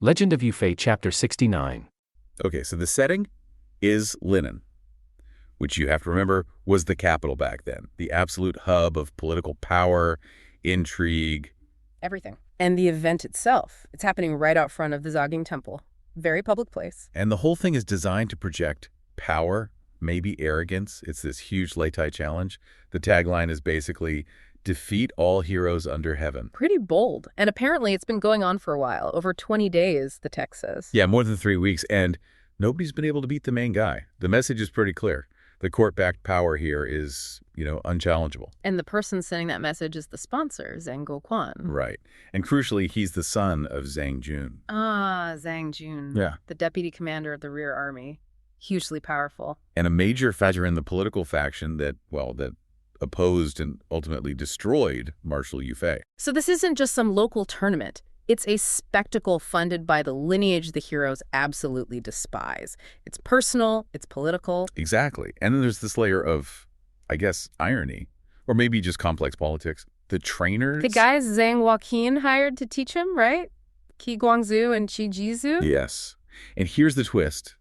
Legend of Yufei, Chapter 69. Okay, so the setting is Linen, which you have to remember was the capital back then, the absolute hub of political power, intrigue. Everything. And the event itself, it's happening right out front of the Zaging Temple. Very public place. And the whole thing is designed to project power, maybe arrogance. It's this huge Leitai challenge. The tagline is basically, defeat all heroes under heaven. Pretty bold. And apparently it's been going on for a while. Over 20 days, the text says. Yeah, more than 3 weeks, and nobody's been able to beat the main guy. The message is pretty clear. The court-backed power here is, unchallengeable. And the person sending that message is the sponsor, Zhang Guoquan. Right. And crucially, he's the son of Zhang Jun. Ah, Zhang Jun. Yeah. The deputy commander of the rear army. Hugely powerful. And a major factor in the political faction that opposed and ultimately destroyed Marshal Yufei. So this isn't just some local tournament. It's a spectacle funded by the lineage the heroes absolutely despise. It's personal, it's political. Exactly. And then there's this layer of, I guess, irony, or maybe just complex politics. The trainers... The guys Zhang Joaquin hired to teach him, right? Qi Guangzhu and Qi Jizu? Yes. And here's the twist.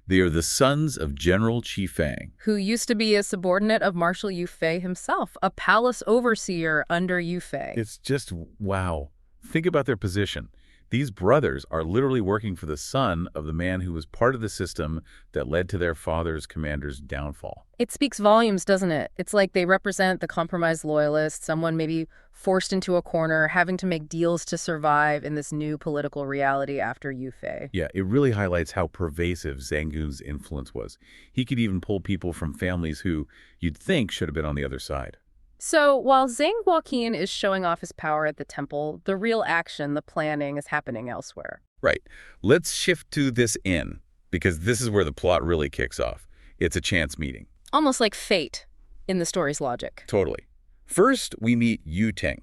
They are the sons of General Qi Fang, who used to be a subordinate of Marshal Yufei himself, a palace overseer under Yufei. It's just, wow. Think about their position. These brothers are literally working for the son of the man who was part of the system that led to their father's commander's downfall. It speaks volumes, doesn't it? It's like they represent the compromised loyalist, someone maybe forced into a corner, having to make deals to survive in this new political reality after Yufei. Yeah, it really highlights how pervasive Zhang Gun's influence was. He could even pull people from families who you'd think should have been on the other side. So while Zhang Guoqin is showing off his power at the temple, the real action, the planning, is happening elsewhere. Right. Let's shift to this inn, because this is where the plot really kicks off. It's a chance meeting. Almost like fate in the story's logic. Totally. First, we meet Ting,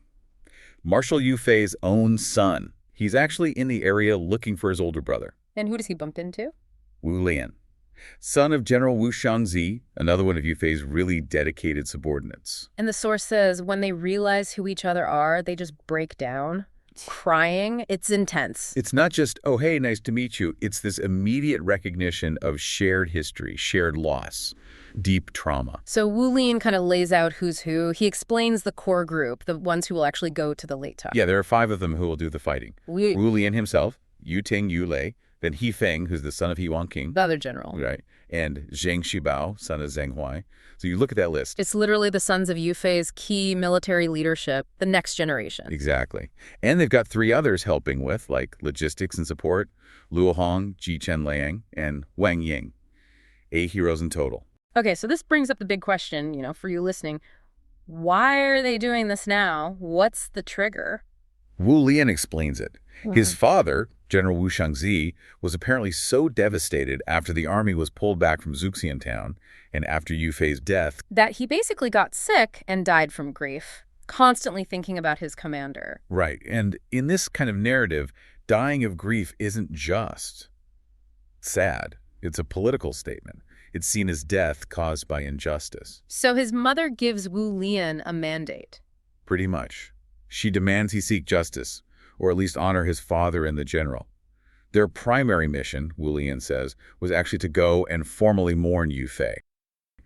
Marshal Yufei's own son. He's actually in the area looking for his older brother. And who does he bump into? Wu Lian, son of General Wu Shangzi, another one of Yufei's really dedicated subordinates. And the source says when they realize who each other are, they just break down, crying. It's intense. It's not just, oh, hey, nice to meet you. It's this immediate recognition of shared history, shared loss, deep trauma. So Wu Lian kind of lays out who's who. He explains the core group, the ones who will actually go to the Leitai. Yeah, there are 5 of them who will do the fighting. Wu Lian himself, Ting Yu Lei, then He Feng, who's the son of He Wangqing. The other general. Right. And Zhang Shibao, son of Zheng Huai. So you look at that list. It's literally the sons of Yufei's key military leadership, the next generation. Exactly. And they've got 3 others helping with, like logistics and support, Luo Hong, Ji Chen Liang, and Wang Ying. 8 heroes in total. Okay, so this brings up the big question, for you listening. Why are they doing this now? What's the trigger? Wu Lian explains it. His father, General Wu Shangzi, was apparently so devastated after the army was pulled back from Zuxian town and after Yufei's death that he basically got sick and died from grief, constantly thinking about his commander. Right. And in this kind of narrative, dying of grief isn't just sad. It's a political statement. It's seen as death caused by injustice. So his mother gives Wu Lian a mandate. Pretty much. She demands he seek justice, or at least honor his father and the general. Their primary mission, Wu Lian says, was actually to go and formally mourn Yufei.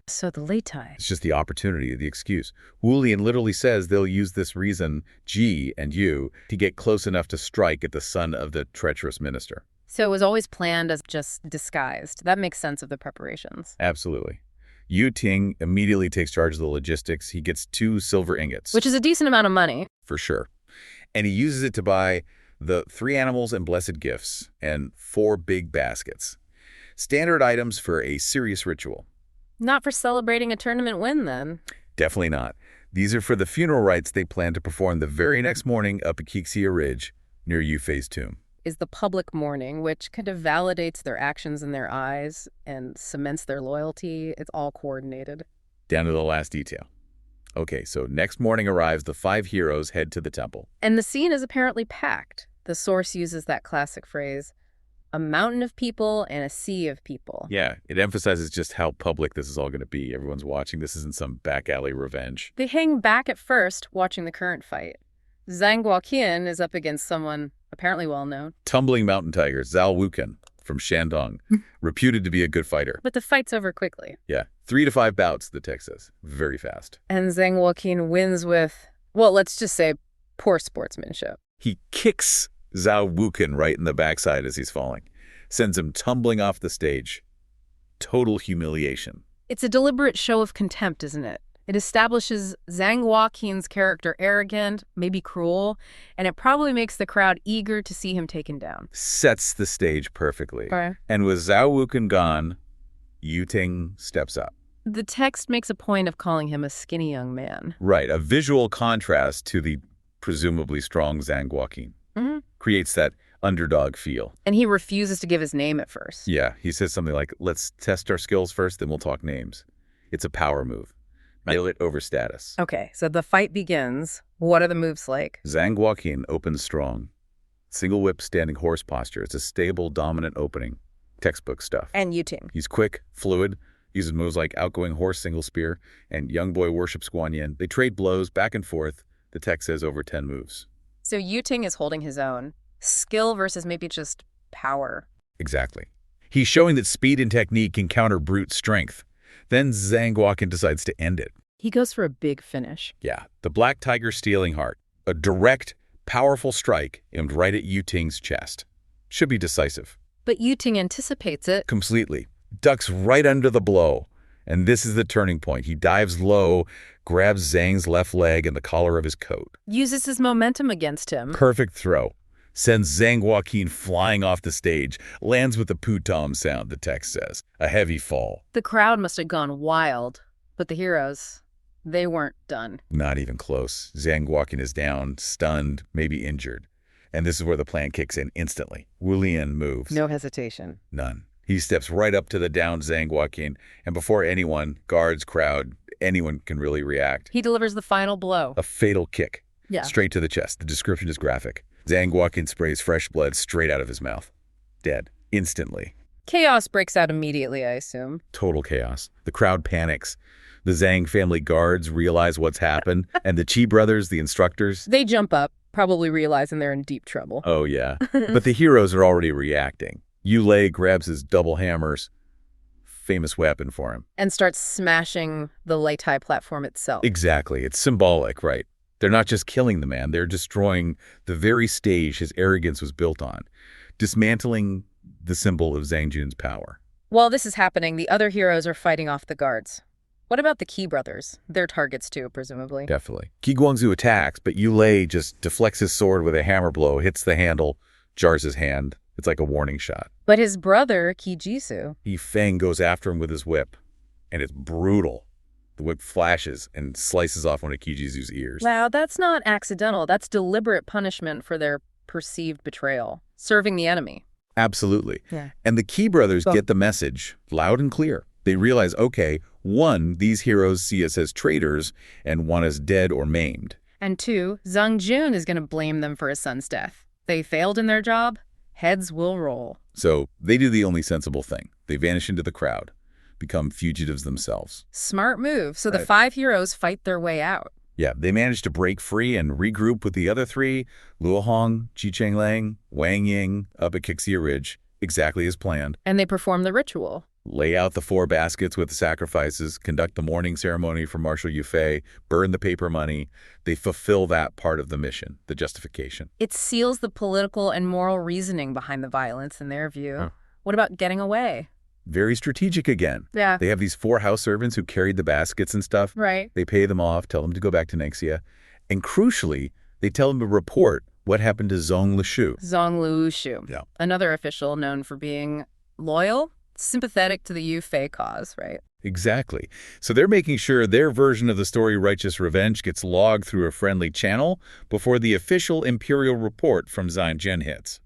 So the Leitai. It's just the opportunity, the excuse. Wu Lian literally says they'll use this reason, Ji and Yu, to get close enough to strike at the son of the treacherous minister. So it was always planned as just disguised. That makes sense of the preparations. Absolutely. Ting immediately takes charge of the logistics. He gets 2 silver ingots. Which is a decent amount of money. For sure. And he uses it to buy the 3 animals and blessed gifts and 4 big baskets. Standard items for a serious ritual. Not for celebrating a tournament win, then. Definitely not. These are for the funeral rites they plan to perform the very next morning up at Kixia Ridge near Yufei's tomb. Is the public mourning, which kind of validates their actions in their eyes and cements their loyalty. It's all coordinated. Down to the last detail. Okay, so next morning arrives, the 5 heroes head to the temple. And the scene is apparently packed. The source uses that classic phrase, a mountain of people and a sea of people. Yeah, it emphasizes just how public this is all going to be. Everyone's watching. This isn't some back alley revenge. They hang back at first, watching the current fight. Zhang Guoqin is up against someone apparently well known. Tumbling mountain tiger, Zhao Wuken from Shandong, reputed to be a good fighter. But the fight's over quickly. Yeah, 3 to 5 bouts, the text says. Very fast. And Zhang Joaquin wins with, well, let's just say poor sportsmanship. He kicks Zhao Wuken right in the backside as he's falling, sends him tumbling off the stage. Total humiliation. It's a deliberate show of contempt, isn't it? It establishes Zhang Joaquin's character arrogant, maybe cruel, and it probably makes the crowd eager to see him taken down. Sets the stage perfectly. Okay. And with Zhao Wuken gone, Ting steps up. The text makes a point of calling him a skinny young man. Right, a visual contrast to the presumably strong Zhang Joaquin. Creates that underdog feel. And he refuses to give his name at first. Yeah, he says something like, let's test our skills first, then we'll talk names. It's a power move. Nail it over status. Okay, so the fight begins. What are the moves like? Zhang Joaquin opens strong. Single whip standing horse posture. It's a stable, dominant opening. Textbook stuff. And Ting. He's quick, fluid, uses moves like outgoing horse single spear, and young boy worships Guan Yin. They trade blows back and forth. The text says over 10 moves. So Ting is holding his own. Skill versus maybe just power. Exactly. He's showing that speed and technique can counter brute strength. Then Zhang Joaquin decides to end it. He goes for a big finish. Yeah, the Black Tiger Stealing Heart. A direct, powerful strike aimed right at Ting's chest. Should be decisive. But Ting anticipates it. Completely. Ducks right under the blow. And this is the turning point. He dives low, grabs Zhang's left leg and the collar of his coat. Uses his momentum against him. Perfect throw. Sends Zhang Joaquin flying off the stage. Lands with a poo-tom sound, the text says. A heavy fall. The crowd must have gone wild. But the heroes, they weren't done. Not even close. Zhang Joaquin is down, stunned, maybe injured. And this is where the plan kicks in instantly. Wu Lian moves. No hesitation. None. He steps right up to the downed Zhang Joaquin, and before anyone, guards, crowd, anyone can really react. He delivers the final blow. A fatal kick. Yeah. Straight to the chest. The description is graphic. Zhang Joaquin sprays fresh blood straight out of his mouth. Dead. Instantly. Chaos breaks out immediately, I assume. Total chaos. The crowd panics. The Zhang family guards realize what's happened, and the Chi brothers, the instructors... They jump up, probably realizing they're in deep trouble. Oh, yeah. But the heroes are already reacting. Yu Lei grabs his double hammers, famous weapon for him. And starts smashing the Leitai platform itself. Exactly. It's symbolic, right? They're not just killing the man, they're destroying the very stage his arrogance was built on, dismantling the symbol of Zhang Jun's power. While this is happening, the other heroes are fighting off the guards. What about the Qi brothers? They're targets too, presumably. Definitely. Qi Guangzhou attacks, but Yu Lei just deflects his sword with a hammer blow, hits the handle, jars his hand. It's like a warning shot. But his brother, Qi Jisoo... Yi Feng goes after him with his whip, and it's brutal. The whip flashes and slices off one of Qi Jisoo's ears. Wow, that's not accidental. That's deliberate punishment for their perceived betrayal. Serving the enemy. Absolutely. Yeah. And the Qi brothers get the message loud and clear. They realize, okay, one, these heroes see us as traitors, and one as dead or maimed. And two, Zhang Jun is going to blame them for his son's death. They failed in their job. Heads will roll. So they do the only sensible thing. They vanish into the crowd, become fugitives themselves. Smart move. So Right. the 5 heroes fight their way out. Yeah, they manage to break free and regroup with the other 3, Luo Hong, Qi Chenglang, Wang Ying, up at Kixia Ridge, exactly as planned. And they perform the ritual. Lay out the 4 baskets with the sacrifices, conduct the mourning ceremony for Marshal Yufei, burn the paper money. They fulfill that part of the mission, the justification. It seals the political and moral reasoning behind the violence in their view. Huh. What about getting away? Very strategic again. Yeah. They have these 4 house servants who carried the baskets and stuff. Right. They pay them off, tell them to go back to Nexia. And crucially, they tell them to report what happened to Zhong Lishu. Zhong Luoshu. Yeah. Another official known for being loyal, sympathetic to the Yufei cause, right? Exactly. So they're making sure their version of the story Righteous Revenge gets logged through a friendly channel before the official imperial report from Zhang Jian hits.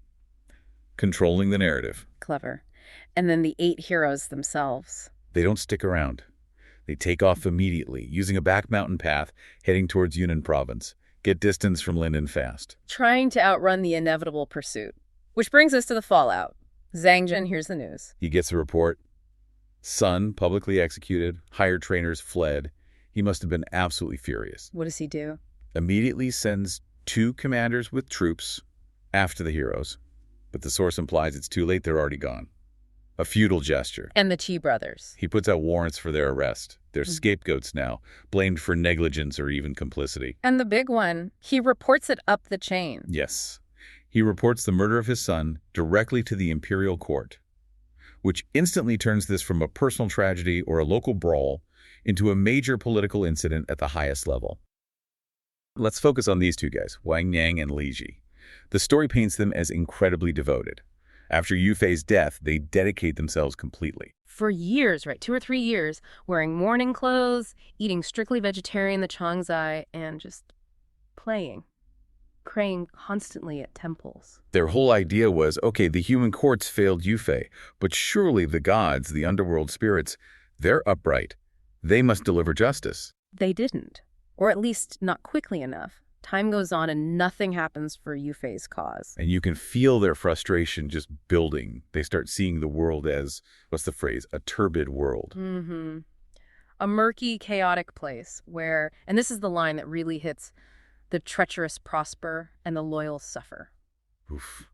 Controlling the narrative. Clever. And then the 8 heroes themselves. They don't stick around. They take off immediately, using a back mountain path, heading towards Yunnan province. Get distance from Linden fast. Trying to outrun the inevitable pursuit. Which brings us to the fallout. Zhang Jun hears the news. He gets a report. Son publicly executed. Hired trainers fled. He must have been absolutely furious. What does he do? Immediately sends 2 commanders with troops After the heroes. But the source implies it's too late, they're already gone. A futile gesture. And the Chi brothers. He puts out warrants for their arrest. They're scapegoats now, blamed for negligence or even complicity. And the big one, he reports it up the chain. Yes. He reports the murder of his son directly to the imperial court, which instantly turns this from a personal tragedy or a local brawl into a major political incident at the highest level. Let's focus on these two guys, Wang Yang and Li Ji. The story paints them as incredibly devoted. After Yu Fei's death, they dedicate themselves completely. For years, right, 2 or 3 years, wearing mourning clothes, eating strictly vegetarian the Changzai, and just praying constantly at temples. Their whole idea was, okay, the human courts failed Yu Fei, but surely the gods, the underworld spirits, they're upright. They must deliver justice. They didn't, or at least not quickly enough. Time goes on and nothing happens for Yu Fei's cause. And you can feel their frustration just building. They start seeing the world as, what's the phrase, a turbid world. A murky, chaotic place where, and this is the line that really hits, the treacherous prosper and the loyal suffer. Oof.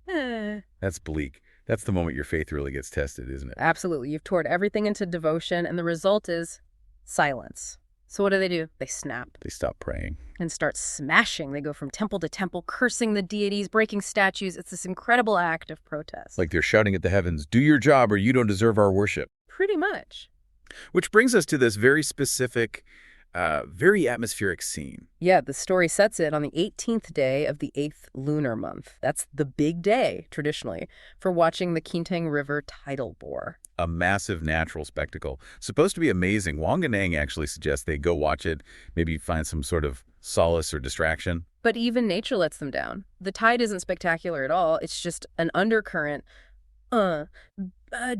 That's bleak. That's the moment your faith really gets tested, isn't it? Absolutely. You've poured everything into devotion, and the result is silence. So what do? They snap. They stop praying. And start smashing. They go from temple to temple, cursing the deities, breaking statues. It's this incredible act of protest. Like they're shouting at the heavens, do your job or you don't deserve our worship. Pretty much. Which brings us to this very specific, very atmospheric scene. Yeah, the story sets it on the 18th day of the 8th lunar month. That's the big day, traditionally, for watching the Qintang River tidal bore. A massive natural spectacle. Supposed to be amazing. Wang and Yang actually suggest they go watch it, maybe find some sort of solace or distraction. But even nature lets them down. The tide isn't spectacular at all. It's just an undercurrent, a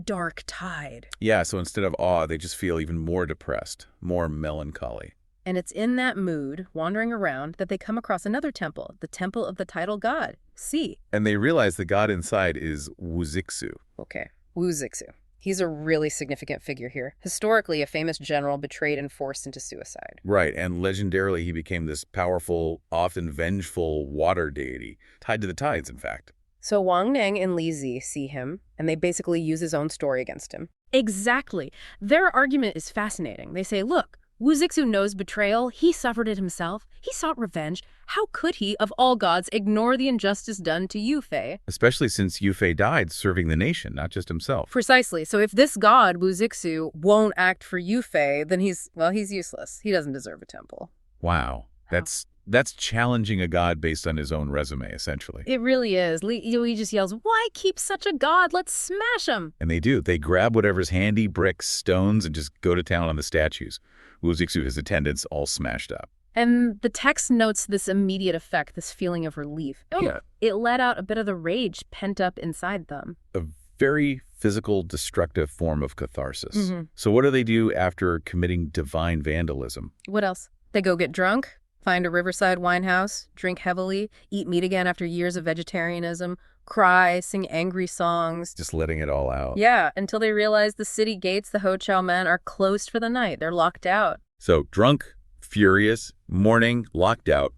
dark tide. Yeah, so instead of awe, they just feel even more depressed, more melancholy. And it's in that mood, wandering around, that they come across another temple, the temple of the tidal god, Si. And they realize the god inside is Wuzixu. Okay, Wuzixu. He's a really significant figure here. Historically, a famous general betrayed and forced into suicide. Right, and legendarily he became this powerful, often vengeful water deity, tied to the tides, in fact. So Wang Neng and Li Zi see him, and they basically use his own story against him. Exactly. Their argument is fascinating. They say, look, Wuzixu knows betrayal. He suffered it himself. He sought revenge. How could he, of all gods, ignore the injustice done to Yu Fei? Especially since Yu Fei died serving the nation, not just himself. Precisely. So if this god, Wuzixu, won't act for Yu Fei, then he's useless. He doesn't deserve a temple. Wow. That's challenging a god based on his own resume, essentially. It really is. He just yells, why keep such a god? Let's smash him. And they do. They grab whatever's handy, bricks, stones, and just go to town on the statues. Wuzixu, his attendants, all smashed up. And the text notes this immediate effect, this feeling of relief. Yeah. It let out a bit of the rage pent up inside them. A very physical, destructive form of catharsis. So what do they do after committing divine vandalism? What else? They go get drunk, find a riverside wine house, drink heavily, eat meat again after years of vegetarianism, cry, sing angry songs. Just letting it all out. Yeah, until they realize the city gates, the Ho Chao men, are closed for the night. They're locked out. So drunk, furious, mourning, locked out.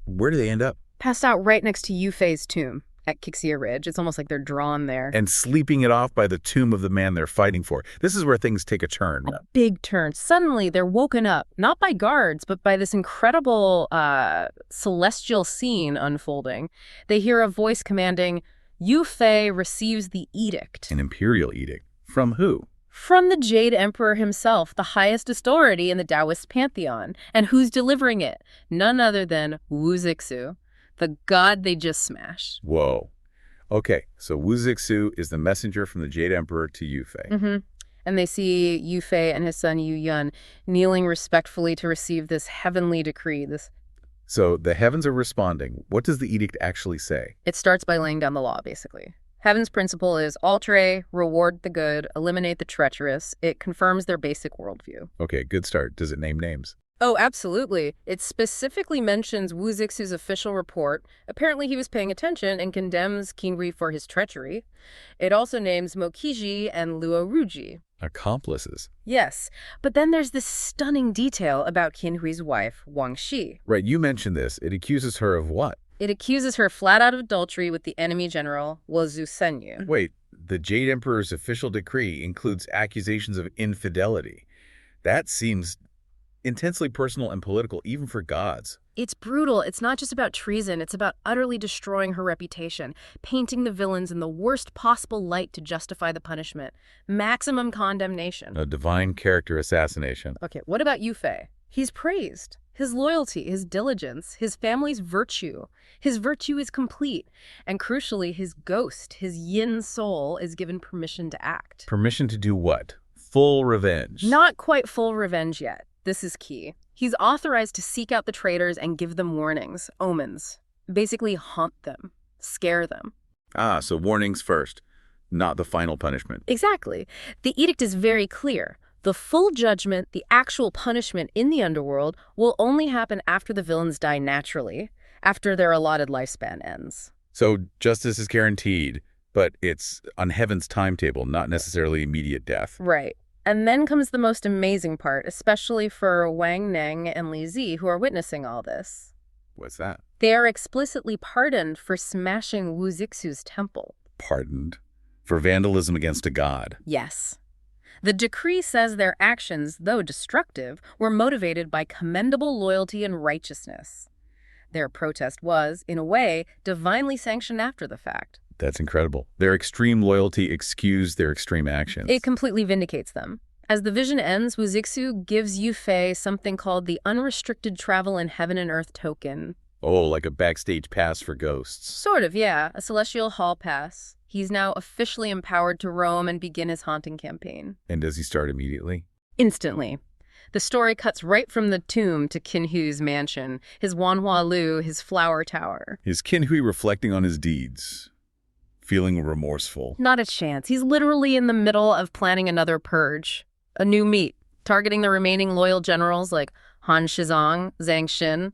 Where do they end up? Passed out right next to Yu Fei's tomb at Qixia Ridge. It's almost like they're drawn there. And sleeping it off by the tomb of the man they're fighting for. This is where things take a turn. A big turn. Suddenly, they're woken up, not by guards, but by this incredible celestial scene unfolding. They hear a voice commanding, Yu Fei receives the edict. An imperial edict. From who? From the Jade Emperor himself, the highest authority in the Taoist pantheon. And who's delivering it? None other than Wuzixu, the god they just smashed. Whoa. Okay, so Wuzixu is the messenger from the Jade Emperor to Yu Fei. And they see Yu Fei and his son Yu Yun kneeling respectfully to receive this heavenly decree. So the heavens are responding. What does the edict actually say? It starts by laying down the law, basically. Heaven's principle is altere, reward the good, eliminate the treacherous. It confirms their basic worldview. Okay, good start. Does it name names? Oh, absolutely. It specifically mentions Wuzixu's official report. Apparently he was paying attention and condemns Qinhui for his treachery. It also names Mokiji and Luo Ruji. Accomplices. Yes, but then there's this stunning detail about Qinhui's wife, Wang Shi. Right, you mentioned this. It accuses her of what? It accuses her flat out of adultery with the enemy general, Wozu Senyu. Wait, the Jade Emperor's official decree includes accusations of infidelity. That seems intensely personal and political, even for gods. It's brutal. It's not just about treason. It's about utterly destroying her reputation, painting the villains in the worst possible light to justify the punishment. Maximum condemnation. A divine character assassination. Okay, what about Yufei? He's praised. His loyalty, his diligence, his family's virtue. His virtue is complete. And crucially, his ghost, his yin soul, is given permission to act. Permission to do what? Full revenge. Not quite full revenge yet. This is key. He's authorized to seek out the traitors and give them warnings, omens. Basically haunt them, scare them. Ah, so warnings first, not the final punishment. Exactly. The edict is very clear. The full judgment, the actual punishment in the underworld, will only happen after the villains die naturally, after their allotted lifespan ends. So justice is guaranteed, but it's on heaven's timetable, not necessarily immediate death. Right. And then comes the most amazing part, especially for Wang Neng and Li Zi, who are witnessing all this. What's that? They are explicitly pardoned for smashing Wu Zixu's temple. Pardoned? For vandalism against a god. Yes. The decree says their actions, though destructive, were motivated by commendable loyalty and righteousness. Their protest was, in a way, divinely sanctioned after the fact. That's incredible. Their extreme loyalty excused their extreme actions. It completely vindicates them. As the vision ends, Wu Zixu gives Yufei something called the Unrestricted Travel in Heaven and Earth token. Oh, like a backstage pass for ghosts. Sort of, yeah. A celestial hall pass. He's now officially empowered to roam and begin his haunting campaign. And does he start immediately? Instantly. The story cuts right from the tomb to Qinhui's mansion, his Wanhua Lu, his flower tower. Is Qinhui reflecting on his deeds? Feeling remorseful? Not a chance. He's literally in the middle of planning another purge. A new meet, targeting the remaining loyal generals like Han Shizong, Zhang Xin.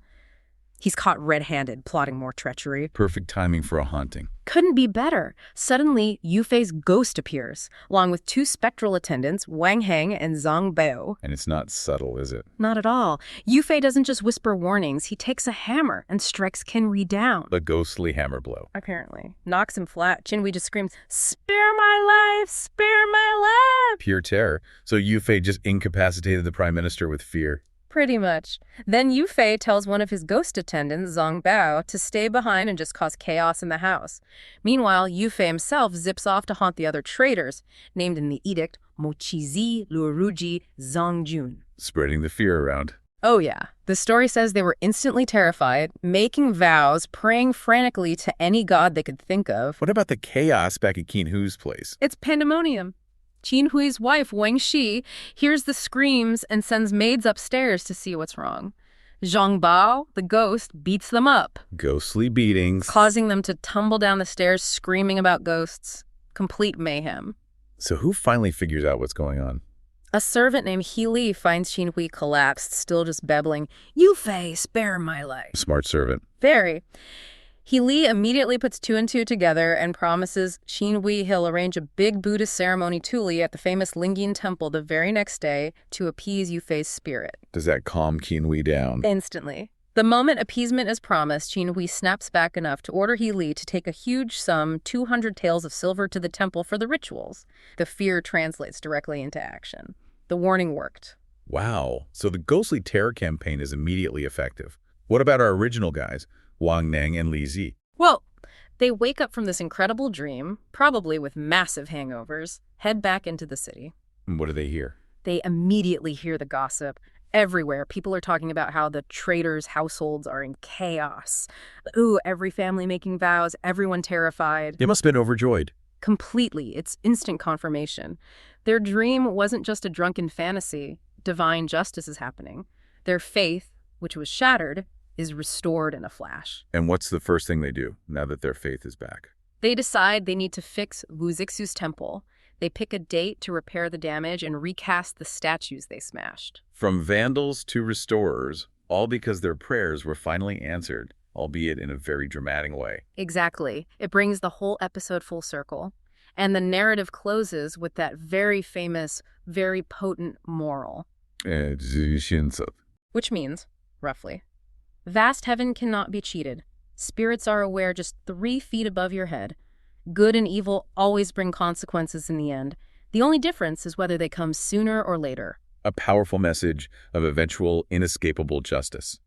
He's caught red-handed, plotting more treachery. Perfect timing for a haunting. Couldn't be better. Suddenly, Yufei's ghost appears, along with two spectral attendants, Wang Heng and Zhang Bao. And it's not subtle, is it? Not at all. Yufei doesn't just whisper warnings. He takes a hammer and strikes Qinhui down. A ghostly hammer blow. Apparently. Knocks him flat. Qinhui just screams, "Spare my life! Spare my life!" Pure terror. So Yufei just incapacitated the prime minister with fear. Pretty much. Then Yufei tells one of his ghost attendants, Zhang Bao, to stay behind and just cause chaos in the house. Meanwhile, Yufei himself zips off to haunt the other traitors, named in the edict Mochizi, Luoruji, Zhangjun. Spreading the fear around. Oh yeah. The story says they were instantly terrified, making vows, praying frantically to any god they could think of. What about the chaos back at Qinhui's place? It's pandemonium. Qinhui's wife, Wang Shi, hears the screams and sends maids upstairs to see what's wrong. Zhang Bao, the ghost, beats them up, Ghostly beatings. causing them to tumble down the stairs screaming about ghosts. Complete mayhem. So who finally figures out what's going on? A servant named He Li finds Qinhui collapsed, still just babbling, "Yufei, spare my life." Smart servant. Very. He Li immediately puts two and two together and promises Qinhui he'll arrange a big Buddhist ceremony tuli at the famous Lingyin temple the very next day to appease Yufei's spirit. Does that calm Qinhui down? Instantly. The moment appeasement is promised, Qinhui snaps back enough to order He Li to take a huge sum, 200 taels of silver, to the temple for the rituals. The fear translates directly into action. The warning worked. Wow. So the ghostly terror campaign is immediately effective. What about our original guys, Wang Neng and Li Zi? Well, they wake up from this incredible dream, probably with massive hangovers, head back into the city. And what do they hear? They immediately hear the gossip. Everywhere, people are talking about how the traitors' households are in chaos. Ooh, every family making vows, everyone terrified. They must have been overjoyed. Completely. It's instant confirmation. Their dream wasn't just a drunken fantasy. Divine justice is happening. Their faith, which was shattered, is restored in a flash. And what's the first thing they do now that their faith is back? They decide they need to fix Wu Zixu's temple. They pick a date to repair the damage and recast the statues they smashed. From vandals to restorers, all because their prayers were finally answered, albeit in a very dramatic way. Exactly. It brings the whole episode full circle. And the narrative closes with that very famous, very potent moral. Which Which means, roughly, vast heaven cannot be cheated. Spirits are aware just 3 feet above your head. Good and evil always bring consequences in the end. The only difference is whether they come sooner or later. A powerful message of eventual, inescapable justice.